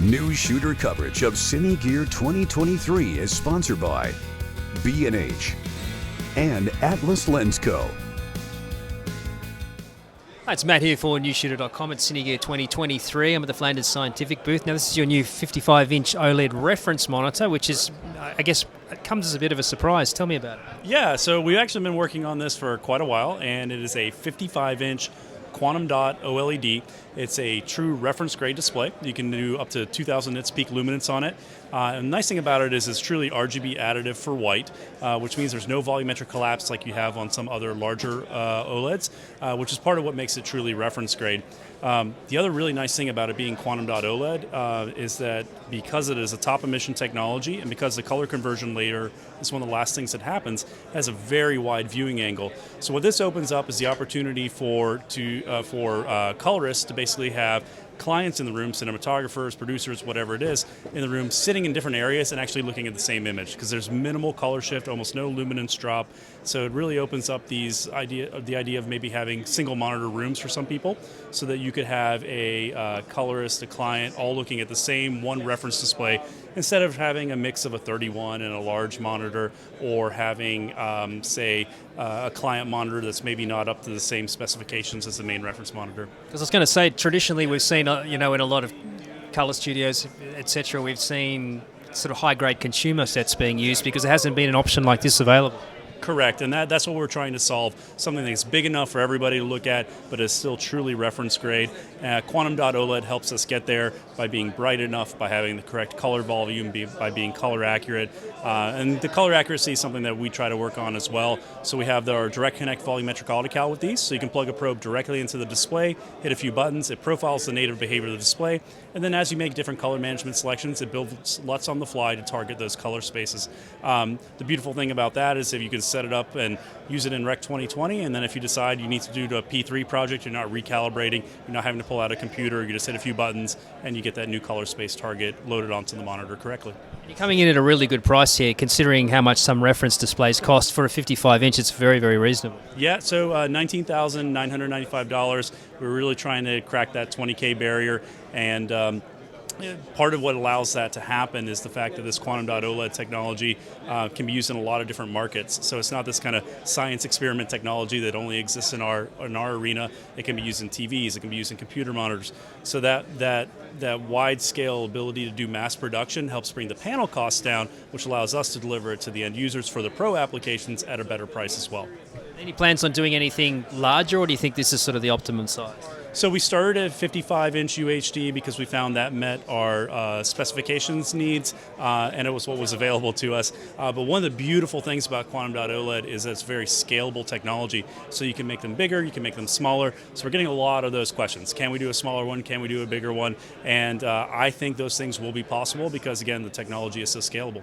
Newsshooter coverage of Cine Gear 2023 is sponsored by B&H and Atlas Lens Co. Hi, it's Matt here for Newsshooter.com at Cine Gear 2023. I'm at the Flanders Scientific booth. Now, this is your new 55-inch OLED reference monitor, which is, I guess, it comes as a bit of a surprise. Tell me about it. Yeah, so we've actually been working on this for quite a while, and it is a 55-inch quantum dot OLED. It's a true reference grade display. You can do up to 2,000 nits peak luminance on it. And the nice thing about it is it's truly RGB additive for white, which means there's no volumetric collapse like you have on some other larger OLEDs, which is part of what makes it truly reference grade. The other really nice thing about it being quantum dot OLED is that because it is a top emission technology and because the color conversion later is one of the last things that happens, it has a very wide viewing angle. So what this opens up is the opportunity for colorists to basically have clients in the room, cinematographers, producers, whatever it is, in the room sitting in different areas and actually looking at the same image because there's minimal color shift, almost no luminance drop. So it really opens up the idea of maybe having single monitor rooms for some people so that you could have a colorist, a client, all looking at the same one reference display instead of having a mix of a 31 and a large monitor or having, say, a client monitor that's maybe not up to the same specifications as the main reference monitor. Because I was going to say, traditionally we've seen, in a lot of color studios, etc., we've seen sort of high-grade consumer sets being used because there hasn't been an option like this available. Correct, and that's what we're trying to solve, something that's big enough for everybody to look at, but is still truly reference grade. Quantum dot OLED helps us get there by being bright enough, by having the correct color volume, by being color accurate, and the color accuracy is something that we try to work on as well. So we have our direct connect volumetric autocal with these, so you can plug a probe directly into the display, hit a few buttons, it profiles the native behavior of the display, and then as you make different color management selections, it builds LUTs on the fly to target those color spaces. The beautiful thing about that is if you can set it up and use it in Rec 2020, and then if you decide you need to do a P3 project, you're not recalibrating, you're not having to pull out a computer, you just hit a few buttons and you get that new color space target loaded onto the monitor correctly. You're coming in at a really good price here, considering how much some reference displays cost. For a 55-inch, it's very, very reasonable. Yeah, so $19,995. We're really trying to crack that 20K barrier, and part of what allows that to happen is the fact that this quantum dot OLED technology can be used in a lot of different markets. So it's not this kind of science experiment technology that only exists in our arena. It can be used in TVs, it can be used in computer monitors. So that wide scale ability to do mass production helps bring the panel costs down, which allows us to deliver it to the end users for the pro applications at a better price as well. Any plans on doing anything larger, or do you think this is sort of the optimum size? So we started at 55-inch UHD because we found that met our specifications needs, and it was what was available to us. But one of the beautiful things about quantum dot OLED is that it's very scalable technology. So you can make them bigger, you can make them smaller. So we're getting a lot of those questions. Can we do a smaller one? Can we do a bigger one? And I think those things will be possible because, again, the technology is so scalable.